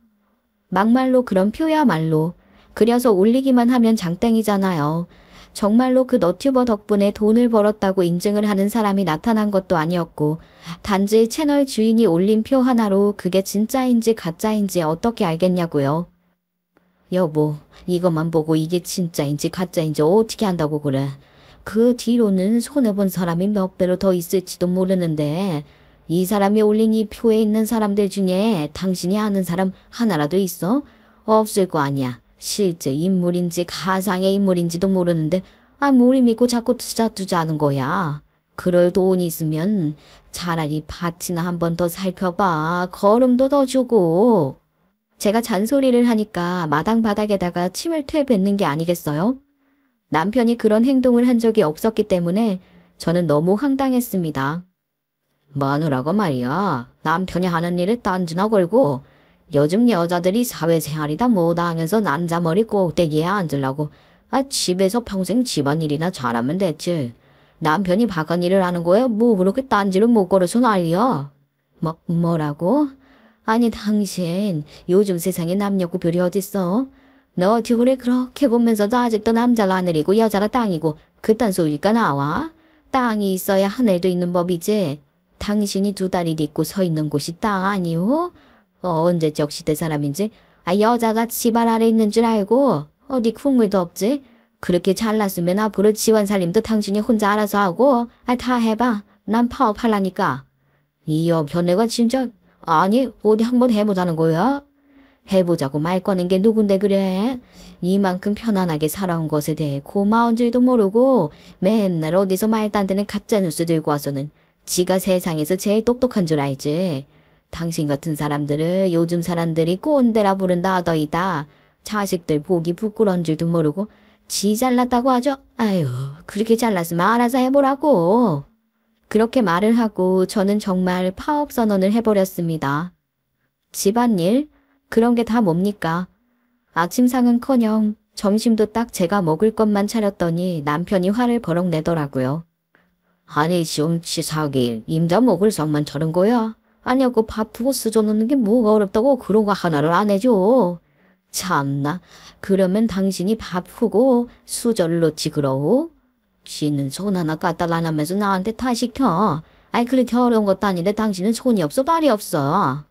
막말로 그런 표야말로 그려서 올리기만 하면 장땡이잖아요. 정말로 그 너튜버 덕분에 돈을 벌었다고 인증을 하는 사람이 나타난 것도 아니었고 단지 채널 주인이 올린 표 하나로 그게 진짜인지 가짜인지 어떻게 알겠냐고요. 여보, 이것만 보고 이게 진짜인지 가짜인지 어떻게 안다고 그래. 그 뒤로는 손해본 사람이 몇 배로 더 있을지도 모르는데 이 사람이 올린 이 표에 있는 사람들 중에 당신이 아는 사람 하나라도 있어? 없을 거 아니야. 실제 인물인지 가상의 인물인지도 모르는데 뭘 믿고 자꾸 투자하는 거야. 그럴 돈이 있으면 차라리 밭이나 한 번 더 살펴봐. 거름도 더 주고. 제가 잔소리를 하니까 마당 바닥에다가 침을 퇴뱉는 게 아니겠어요? 남편이 그런 행동을 한 적이 없었기 때문에 저는 너무 황당했습니다. 마누라가 말이야. 남편이 하는 일에 딴지나 걸고 요즘 여자들이 사회생활이 다 뭐다 하면서 난자머리 꼭대기에 앉으려고 집에서 평생 집안일이나 잘하면 됐지. 남편이 바깥일을 하는 거야 뭐 그렇게 딴지를 못 걸어서 난리야. 뭐라고? 아니 당신 요즘 세상에 남녀 구별이 어딨어? 너 듀브를 그렇게 보면서도 아직도 남자가 하늘이고 여자가 땅이고 그딴 소리가 나와? 땅이 있어야 하늘도 있는 법이지. 당신이 두 다리 딛고 서 있는 곳이 땅 아니오? 언제적 시대 사람인지 여자가 집안 아래 있는 줄 알고 어디 국물도 없지? 그렇게 잘났으면 앞으로 지원 살림도 당신이 혼자 알아서 하고 다 해봐. 난 파업하려니까. 이 여편네가 진짜 아니 어디 한번 해보자는 거야? 해보자고 말 거는 게 누군데 그래? 이만큼 편안하게 살아온 것에 대해 고마운 줄도 모르고 맨날 어디서 말도 안 되는 가짜뉴스 들고 와서는 지가 세상에서 제일 똑똑한 줄 알지. 당신 같은 사람들을 요즘 사람들이 꼰대라 부른다 하더이다. 자식들 보기 부끄러운 줄도 모르고 지 잘났다고 하죠. 아유 그렇게 잘났으면 알아서 해보라고. 그렇게 말을 하고 저는 정말 파업 선언을 해버렸습니다. 집안일? 그런 게 다 뭡니까? 아침상은커녕 점심도 딱 제가 먹을 것만 차렸더니 남편이 화를 버럭 내더라고요. 아니 좀 치사하게 임자 먹을 성만 차린 거야? 아니고 밥 푸고 쓰줘 놓는 게 뭐가 어렵다고 그런 거 하나를 안 해줘. 참나 그러면 당신이 밥 푸고 수저를 놓지 그러오? 쥐는 손 하나 까딱 안 하면서 나한테 다 시켜. 그렇게 어려운 것도 아닌데 당신은 손이 없어 발이 없어.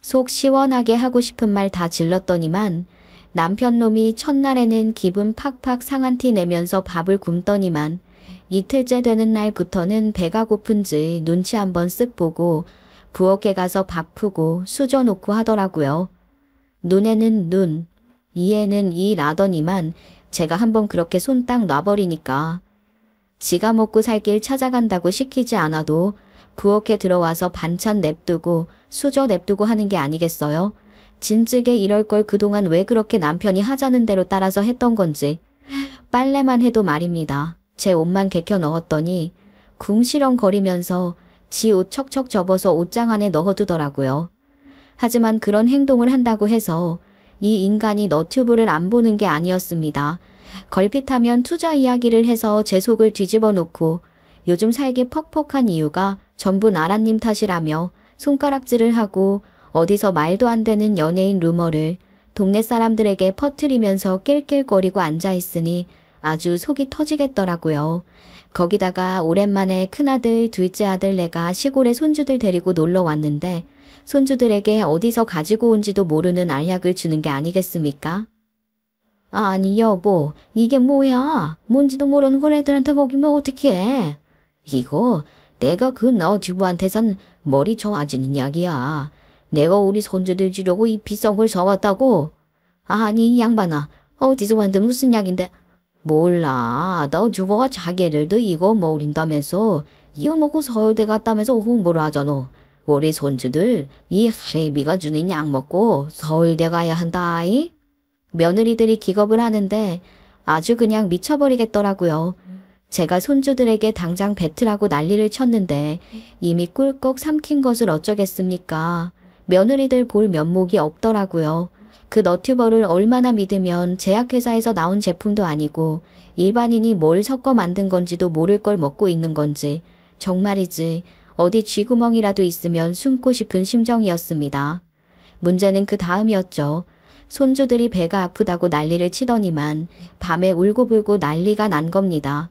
속 시원하게 하고 싶은 말 다 질렀더니만 남편 놈이 첫날에는 기분 팍팍 상한 티 내면서 밥을 굶더니만 이틀째 되는 날부터는 배가 고픈지 눈치 한번 쓱 보고 부엌에 가서 밥 푸고 수저 놓고 하더라고요. 눈에는 눈, 이에는 이라더니만 제가 한번 그렇게 손 딱 놔버리니까 지가 먹고 살 길 찾아간다고 시키지 않아도 부엌에 들어와서 반찬 냅두고 수저 냅두고 하는 게 아니겠어요? 진즉에 이럴 걸 그동안 왜 그렇게 남편이 하자는 대로 따라서 했던 건지. 빨래만 해도 말입니다. 제 옷만 개켜 넣었더니 궁시렁거리면서 지 옷 척척 접어서 옷장 안에 넣어두더라고요. 하지만 그런 행동을 한다고 해서 이 인간이 너튜브를 안 보는 게 아니었습니다. 걸핏하면 투자 이야기를 해서 제 속을 뒤집어 놓고 요즘 살기 퍽퍽한 이유가 전부 나라님 탓이라며 손가락질을 하고 어디서 말도 안 되는 연예인 루머를 동네 사람들에게 퍼뜨리면서 낄낄거리고 앉아있으니 아주 속이 터지겠더라고요. 거기다가 오랜만에 큰아들, 둘째 아들 내가 시골에 손주들 데리고 놀러 왔는데 손주들에게 어디서 가지고 온지도 모르는 알약을 주는 게 아니겠습니까? 아니 여보, 이게 뭐야? 뭔지도 모르는 걸 애들한테 먹이면 어떡해? 이거 내가 그 너튜브한테선 머리 좋아지는 약이야. 내가 우리 손주들 주려고 이 비싼 걸 사왔다고. 아니 이 양반아, 어디서 만든 무슨 약인데? 몰라. 너튜버가 자기들도 이거 먹인다면서 이거 먹고 서울대 갔다면서 홍보를 하잖아. 우리 손주들 이 할애비가 주는 약 먹고 서울대 가야 한다이. 며느리들이 기겁을 하는데 아주 그냥 미쳐버리겠더라고요. 제가 손주들에게 당장 뱉으라고 난리를 쳤는데 이미 꿀꺽 삼킨 것을 어쩌겠습니까? 며느리들 볼 면목이 없더라고요. 그 너튜버를 얼마나 믿으면 제약회사에서 나온 제품도 아니고 일반인이 뭘 섞어 만든 건지도 모를 걸 먹고 있는 건지 정말이지 어디 쥐구멍이라도 있으면 숨고 싶은 심정이었습니다. 문제는 그 다음이었죠. 손주들이 배가 아프다고 난리를 치더니만 밤에 울고불고 난리가 난 겁니다.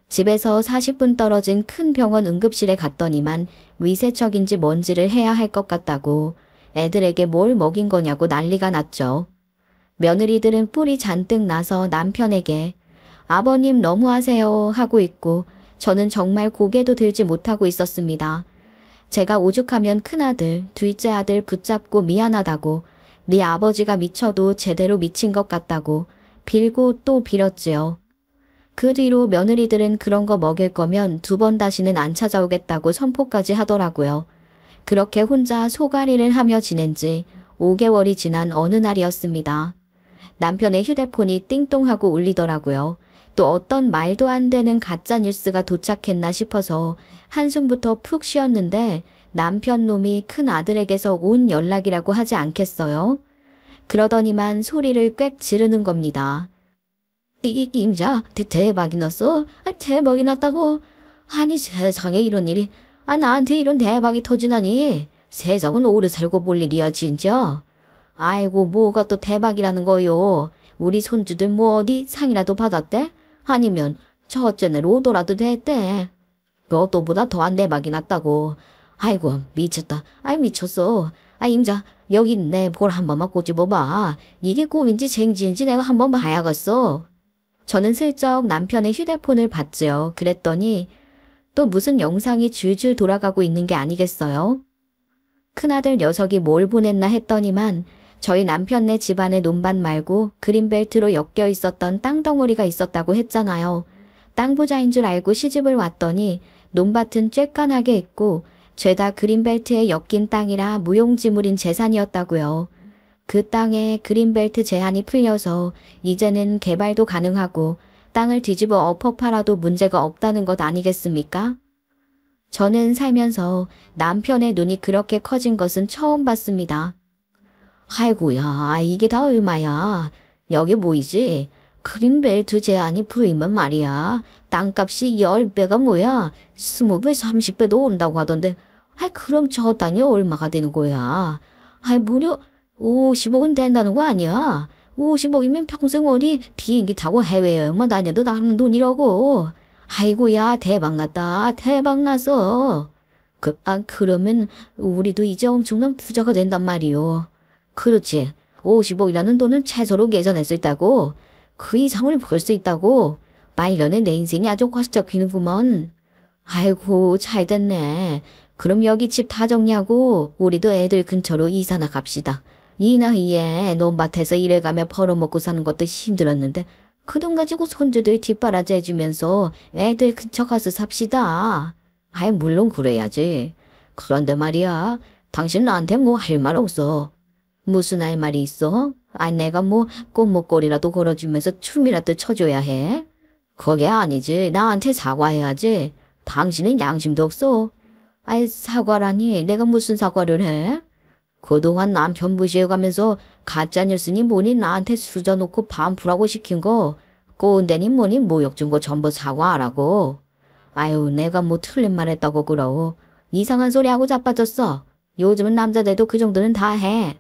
집에서 40분 떨어진 큰 병원 응급실에 갔더니만 위세척인지 뭔지를 해야 할 것 같다고 애들에게 뭘 먹인 거냐고 난리가 났죠. 며느리들은 뿔이 잔뜩 나서 남편에게 아버님 너무하세요 하고 있고 저는 정말 고개도 들지 못하고 있었습니다. 제가 오죽하면 큰아들, 둘째 아들 붙잡고 미안하다고 네 아버지가 미쳐도 제대로 미친 것 같다고 빌고 또 빌었지요. 그 뒤로 며느리들은 그런 거 먹일 거면 2번 다시는 안 찾아오겠다고 선포까지 하더라고요. 그렇게 혼자 소가리를 하며 지낸 지 5개월이 지난 어느 날이었습니다. 남편의 휴대폰이 띵동하고 울리더라고요. 또 어떤 말도 안 되는 가짜 뉴스가 도착했나 싶어서 한숨부터 푹 쉬었는데 남편 놈이 큰 아들에게서 온 연락이라고 하지 않겠어요? 그러더니만 소리를 꽥 지르는 겁니다. 임자, 대박이 났어? 대박이 났다고? 아니 세상에 이런 일이, 나한테 이런 대박이 터지다니. 세상은 오래 살고 볼 일이야 진짜. 아이고 뭐가 또 대박이라는 거요. 우리 손주들 뭐 어디 상이라도 받았대? 아니면 첫째는 로또라도 됐대. 로또보다 더한 대박이 났다고. 아이고 미쳤다. 아이 미쳤어. 임자 여기 내 볼 한 번만 꼬집어봐. 이게 꿈인지 생지인지 내가 한번 봐야겠어. 저는 슬쩍 남편의 휴대폰을 봤지요. 그랬더니 또 무슨 영상이 줄줄 돌아가고 있는 게 아니겠어요? 큰아들 녀석이 뭘 보냈나 했더니만 저희 남편네 집안의 논밭 말고 그린벨트로 엮여 있었던 땅덩어리가 있었다고 했잖아요. 땅 부자인 줄 알고 시집을 왔더니 논밭은 쬐깐하게 있고 죄다 그린벨트에 엮인 땅이라 무용지물인 재산이었다고요. 그 땅에 그린벨트 제한이 풀려서 이제는 개발도 가능하고 땅을 뒤집어 엎어 팔아도 문제가 없다는 것 아니겠습니까? 저는 살면서 남편의 눈이 그렇게 커진 것은 처음 봤습니다. 아이고야, 이게 다 얼마야. 여기 보이지? 그린벨트 제한이 풀리면 말이야. 땅값이 10배가 뭐야? 20배, 30배도 온다고 하던데. 그럼 저 땅이 얼마가 되는 거야? 무려 50억은 된다는 거 아니야? 50억이면 평생 어디 비행기 타고 해외여행만 다녀도 나는 돈이라고. 아이고야 대박났다. 대박났어. 그러면 우리도 이제 엄청난 부자가 된단 말이오. 그렇지. 50억이라는 돈은 최소로 계산할 수 있다고. 그 이상을 벌 수 있다고. 말년에 내 인생이 아주 확 잡히는구먼. 아이고 잘 됐네. 그럼 여기 집 다 정리하고 우리도 애들 근처로 이사나 갑시다. 이 나이에 논밭에서 일해가며 벌어먹고 사는 것도 힘들었는데 그 돈 가지고 손주들 뒷바라지 해주면서 애들 근처 가서 삽시다. 물론 그래야지. 그런데 말이야, 당신 나한테 뭐 할 말 없어. 무슨 할 말이 있어? 내가 뭐 꽃목걸이라도 걸어주면서 춤이라도 춰줘야 해? 그게 아니지. 나한테 사과해야지. 당신은 양심도 없어. 사과라니 내가 무슨 사과를 해? 그동안 남편 무시해가면서 가짜뉴스니 뭐니 나한테 수저놓고 반풀하고 시킨 거, 꼰대니 뭐니 모욕 준 거 전부 사과하라고. 내가 뭐 틀린 말 했다고 그러고. 이상한 소리 하고 자빠졌어. 요즘은 남자들도 그 정도는 다 해.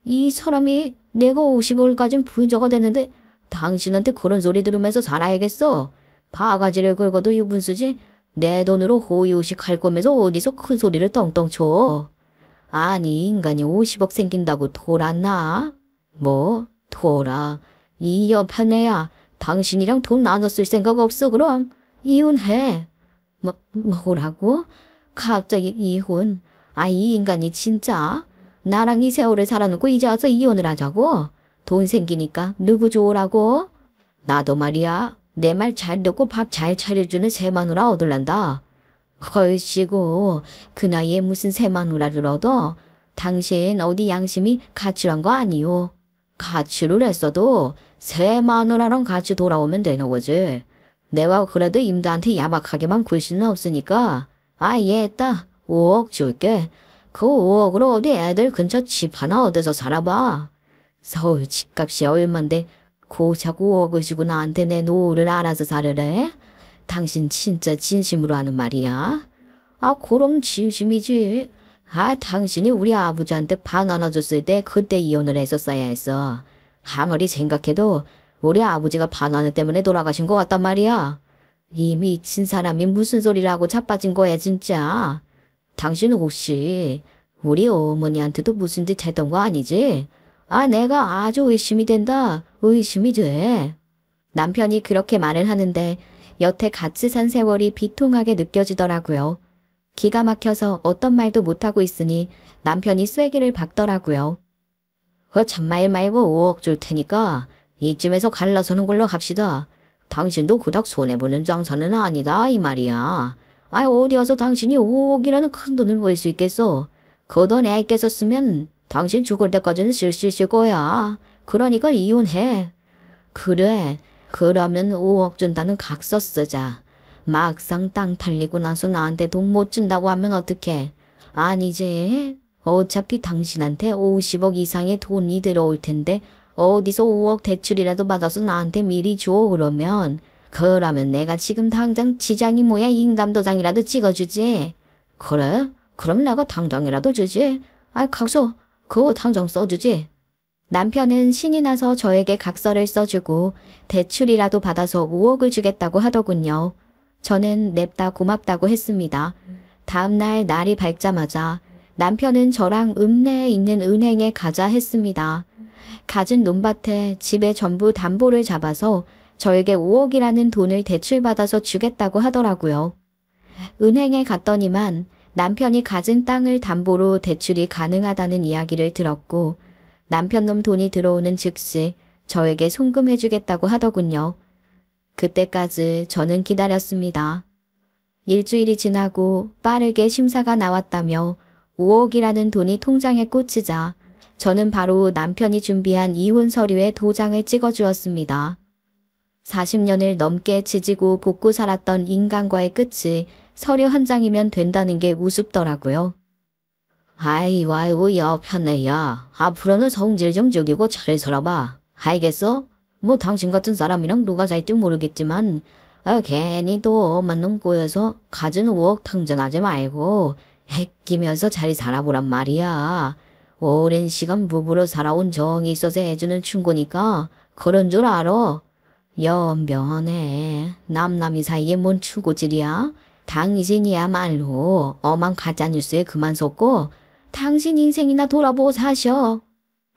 이 사람이 내가 50을 가진 부자가 됐는데 당신한테 그런 소리 들으면서 살아야겠어. 바가지를 긁어도 유분수지. 내 돈으로 호의호식 할 거면서 어디서 큰 소리를 떵떵 쳐. 인간이 50억 생긴다고 돌았나? 뭐? 돌아. 이 여편애야. 당신이랑 돈 나눠 쓸 생각 없어 그럼? 이혼해. 뭐라고? 갑자기 이혼? 이 인간이 진짜? 나랑 이 세월을 살아놓고 이제 와서 이혼을 하자고? 돈 생기니까 누구 좋으라고? 나도 말이야. 내 말 잘 듣고 밥 잘 차려주는 새마누라 얻을란다. 헐씨고 그 나이에 무슨 새마누라를 얻어? 당신 어디 양심이 가출한 거 아니오? 가출을 했어도 새마누라랑 같이 돌아오면 되는 거지. 내가 그래도 임도한테 야박하게만 굴 수는 없으니까 얘다 5억 줄게. 그 5억으로 어디 애들 근처 집 하나 얻어서 살아봐. 서울 집값이 얼만데 고작 5억을 주고 나한테 내 노후를 알아서 살으래? 당신 진짜 진심으로 하는 말이야? 그럼 진심이지. 당신이 우리 아버지한테 반 나눠줬을 때 그때 이혼을 했었어야 했어. 아무리 생각해도 우리 아버지가 반환 때문에 돌아가신 것 같단 말이야. 이 미친 사람이 무슨 소리라고 자빠진 거야 진짜. 당신 혹시 우리 어머니한테도 무슨 짓 했던 거 아니지? 내가 아주 의심이 된다. 의심이 돼. 남편이 그렇게 말을 하는데 여태 같이 산 세월이 비통하게 느껴지더라고요. 기가 막혀서 어떤 말도 못하고 있으니 남편이 쐐기를 박더라고요. 참말 말고 5억 줄 테니까 이쯤에서 갈라서는 걸로 합시다. 당신도 그닥 손해보는 장사는 아니다 이 말이야. 어디 가서 당신이 5억이라는 큰 돈을 벌 수 있겠어. 그 돈 애께서 쓰면 당신 죽을 때까지는 쓸 수 있을 거야. 그러니까 이혼해. 그래. 그러면 5억 준다는 각서 쓰자. 막상 땅 팔리고 나서 나한테 돈 못 준다고 하면 어떡해. 아니지. 어차피 당신한테 50억 이상의 돈이 들어올 텐데 어디서 5억 대출이라도 받아서 나한테 미리 줘 그러면 내가 지금 당장 지장이 뭐야 인감도장이라도 찍어주지. 그래? 그럼 내가 당장이라도 주지. 각서 그거 당장 써주지. 남편은 신이 나서 저에게 각서를 써주고 대출이라도 받아서 5억을 주겠다고 하더군요. 저는 냅다 고맙다고 했습니다. 다음날 날이 밝자마자 남편은 저랑 읍내에 있는 은행에 가자 했습니다. 갖은 논밭에 집에 전부 담보를 잡아서 저에게 5억이라는 돈을 대출받아서 주겠다고 하더라고요. 은행에 갔더니만 남편이 가진 땅을 담보로 대출이 가능하다는 이야기를 들었고 남편 놈 돈이 들어오는 즉시 저에게 송금해 주겠다고 하더군요. 그때까지 저는 기다렸습니다. 일주일이 지나고 빠르게 심사가 나왔다며 5억이라는 돈이 통장에 꽂히자 저는 바로 남편이 준비한 이혼 서류에 도장을 찍어주었습니다. 40년을 넘게 지지고 볶고 살았던 인간과의 끝이 서류 한 장이면 된다는 게 우습더라고요. 아이고 여편네야. 앞으로는 성질 좀 죽이고 잘 살아봐. 알겠어? 당신 같은 사람이랑 누가 살지 모르겠지만 괜히 또 엄한 놈 꼬여서 가진 5억 탕정하지 말고 아끼면서 잘 살아보란 말이야. 오랜 시간 부부로 살아온 정이 있어서 해주는 충고니까 그런 줄 알아. 연병하네. 남남이 사이에 뭔 충고질이야? 당신이야말로 엄한 가짜뉴스에 그만 속고 당신 인생이나 돌아보고 사셔.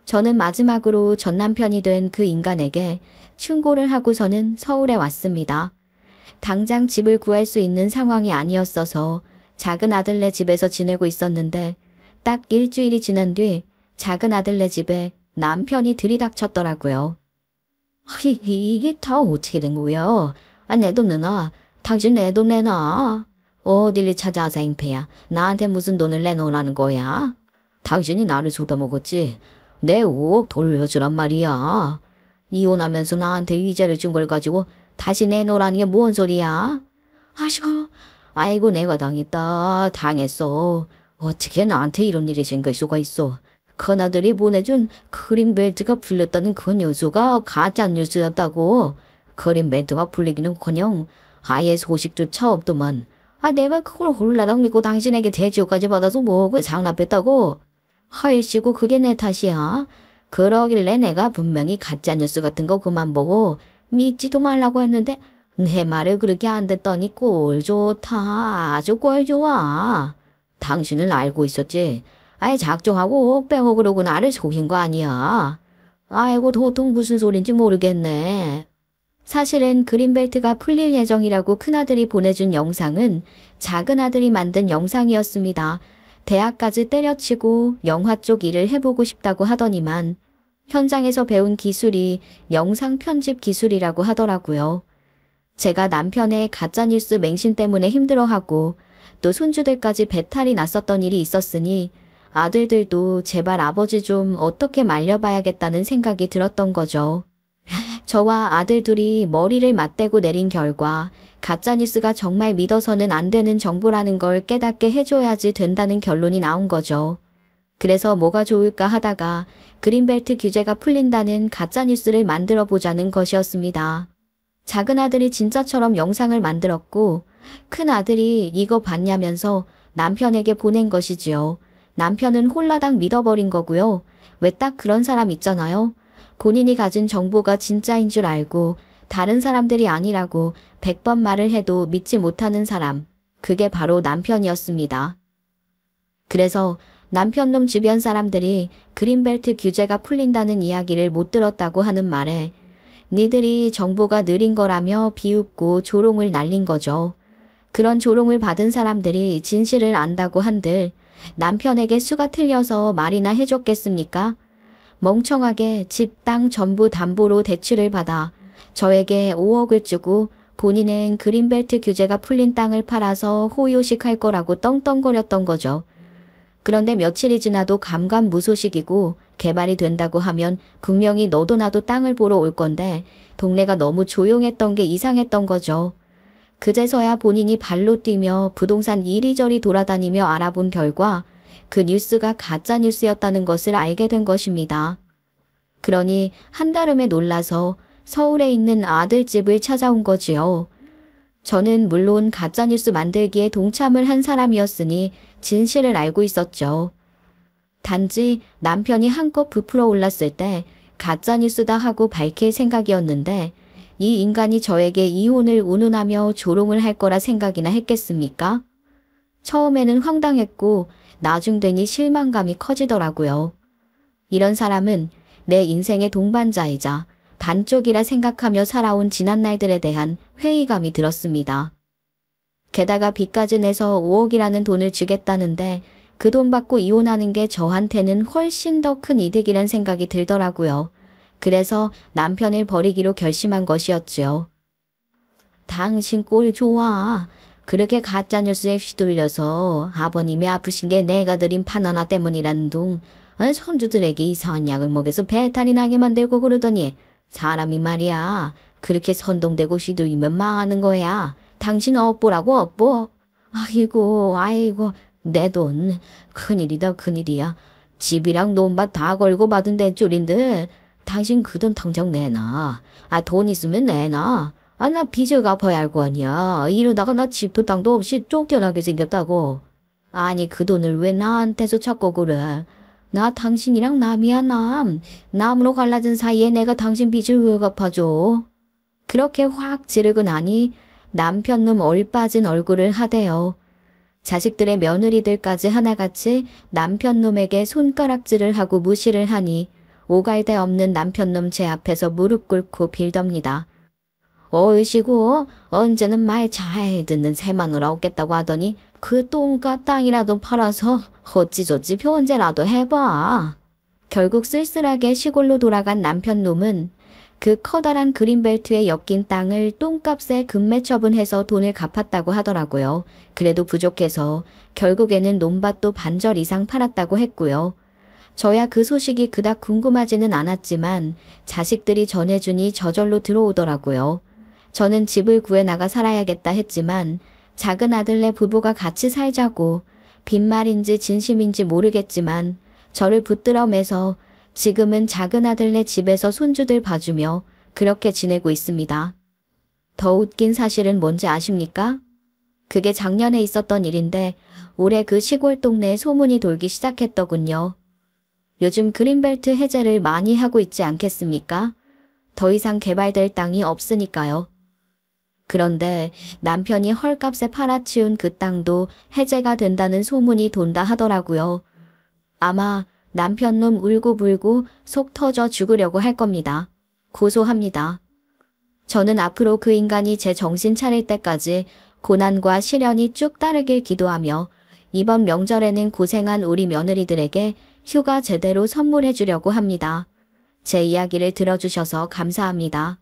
저는 마지막으로 전 남편이 된 그 인간에게 충고를 하고서는 서울에 왔습니다. 당장 집을 구할 수 있는 상황이 아니었어서 작은 아들네 집에서 지내고 있었는데 딱 일주일이 지난 뒤 작은 아들네 집에 남편이 들이닥쳤더라고요. 이게 다 어떻게 된 거야? 내 돈 내놔. 당신 내 돈 내놔. 어딜 찾아서 행패야. 나한테 무슨 돈을 내놓으라는 거야? 당신이 나를 쏟아먹었지. 내 5억 돌려주란 말이야. 이혼하면서 나한테 위자료 준 걸 가지고 다시 내놓으라는 게 뭔 소리야? 아이고 내가 당했어. 어떻게 나한테 이런 일이 생길 수가 있어. 큰아들이 보내준 그린벨트가 풀렸다는 그 뉴스가 가짜 뉴스였다고. 그린벨트가 풀리기는커녕 아예 소식조차 없더만. 내가 그걸 홀라당 믿고 당신에게 대지호까지 받아서 뭐그 장납했다고. 헐씨고 그게 내 탓이야. 그러길래 내가 분명히 가짜뉴스 같은 거 그만 보고 믿지도 말라고 했는데 내 말을 그렇게 안 듣더니 꼴 좋다. 아주 꼴 좋아. 당신은 알고 있었지. 작정하고 빼먹으려고 나를 속인 거 아니야. 아이고 도통 무슨 소린지 모르겠네. 사실은 그린벨트가 풀릴 예정이라고 큰아들이 보내준 영상은 작은아들이 만든 영상이었습니다. 대학까지 때려치고 영화 쪽 일을 해보고 싶다고 하더니만 현장에서 배운 기술이 영상 편집 기술이라고 하더라고요. 제가 남편의 가짜뉴스 맹신 때문에 힘들어하고 또 손주들까지 배탈이 났었던 일이 있었으니 아들들도 제발 아버지 좀 어떻게 말려봐야겠다는 생각이 들었던 거죠. 저와 아들 둘이 머리를 맞대고 내린 결과 가짜뉴스가 정말 믿어서는 안 되는 정보라는 걸 깨닫게 해줘야지 된다는 결론이 나온 거죠. 그래서 뭐가 좋을까 하다가 그린벨트 규제가 풀린다는 가짜뉴스를 만들어 보자는 것이었습니다. 작은 아들이 진짜처럼 영상을 만들었고 큰 아들이 이거 봤냐면서 남편에게 보낸 것이지요. 남편은 홀라당 믿어버린 거고요. 왜 딱 그런 사람 있잖아요. 본인이 가진 정보가 진짜인 줄 알고 다른 사람들이 아니라고 100번 말을 해도 믿지 못하는 사람. 그게 바로 남편이었습니다. 그래서 남편놈 주변 사람들이 그린벨트 규제가 풀린다는 이야기를 못 들었다고 하는 말에 니들이 정보가 느린 거라며 비웃고 조롱을 날린 거죠. 그런 조롱을 받은 사람들이 진실을 안다고 한들 남편에게 수가 틀려서 말이나 해줬겠습니까? 멍청하게 집, 땅 전부 담보로 대출을 받아 저에게 5억을 주고 본인은 그린벨트 규제가 풀린 땅을 팔아서 호요식할 거라고 떵떵거렸던 거죠. 그런데 며칠이 지나도 감감무소식이고 개발이 된다고 하면 분명히 너도 나도 땅을 보러 올 건데 동네가 너무 조용했던 게 이상했던 거죠. 그제서야 본인이 발로 뛰며 부동산 이리저리 돌아다니며 알아본 결과 그 뉴스가 가짜 뉴스였다는 것을 알게 된 것입니다. 그러니 한달음에 놀라서 서울에 있는 아들 집을 찾아온 거지요. 저는 물론 가짜뉴스 만들기에 동참을 한 사람이었으니 진실을 알고 있었죠. 단지 남편이 한껏 부풀어 올랐을 때 가짜뉴스다 하고 밝힐 생각이었는데 이 인간이 저에게 이혼을 운운하며 조롱을 할 거라 생각이나 했겠습니까? 처음에는 황당했고 나중 되니 실망감이 커지더라고요. 이런 사람은 내 인생의 동반자이자 반쪽이라 생각하며 살아온 지난 날들에 대한 회의감이 들었습니다. 게다가 빚까지 내서 5억이라는 돈을 주겠다는데 그 돈 받고 이혼하는 게 저한테는 훨씬 더 큰 이득이란 생각이 들더라고요. 그래서 남편을 버리기로 결심한 것이었지요. 당신 꼴 좋아. 그렇게 가짜뉴스에 휘둘려서 아버님이 아프신 게 내가 드린 판 하나 때문이란 둥 손주들에게 이상한 약을 먹여서 배탈이 나게 만들고 그러더니 사람이 말이야. 그렇게 선동되고 휘둘리면 망하는 거야. 당신 업보라고 업보. 아이고 내 돈. 큰일이다 큰일이야. 집이랑 논밭 다 걸고 받은 대줄인데 당신 그 돈 당장 내놔. 돈 있으면 내놔. 나 빚을 갚아야 할 거 아니야. 이러다가 나 집도 땅도 없이 쫓겨나게 생겼다고. 아니 그 돈을 왜 나한테서 찾고 그래. 나 당신이랑 남이야 남. 남으로 갈라진 사이에 내가 당신 빚을 왜 갚아줘. 그렇게 확 지르고 나니 남편놈 얼빠진 얼굴을 하대요. 자식들의 며느리들까지 하나같이 남편놈에게 손가락질을 하고 무시를 하니 오갈 데 없는 남편놈 제 앞에서 무릎 꿇고 빌덥니다. 어으시고 언제는 말 잘 듣는 새마누라 없겠다고 하더니 그 똥과 땅이라도 팔아서 어찌저찌 변제라도 해봐. 결국 쓸쓸하게 시골로 돌아간 남편놈은 그 커다란 그린벨트에 엮인 땅을 똥값에 금매 처분해서 돈을 갚았다고 하더라고요. 그래도 부족해서 결국에는 논밭도 반절 이상 팔았다고 했고요. 저야 그 소식이 그닥 궁금하지는 않았지만 자식들이 전해주니 저절로 들어오더라고요. 저는 집을 구해나가 살아야겠다 했지만 작은 아들네 부부가 같이 살자고 빈말인지 진심인지 모르겠지만 저를 붙들어 매서 지금은 작은 아들네 집에서 손주들 봐주며 그렇게 지내고 있습니다. 더 웃긴 사실은 뭔지 아십니까? 그게 작년에 있었던 일인데 올해 그 시골 동네에 소문이 돌기 시작했더군요. 요즘 그린벨트 해제를 많이 하고 있지 않겠습니까? 더 이상 개발될 땅이 없으니까요. 그런데 남편이 헐값에 팔아치운 그 땅도 해제가 된다는 소문이 돈다 하더라고요. 아마 남편놈 울고불고 속 터져 죽으려고 할 겁니다. 고소합니다. 저는 앞으로 그 인간이 제 정신 차릴 때까지 고난과 시련이 쭉 따르길 기도하며 이번 명절에는 고생한 우리 며느리들에게 휴가 제대로 선물해 주려고 합니다. 제 이야기를 들어주셔서 감사합니다.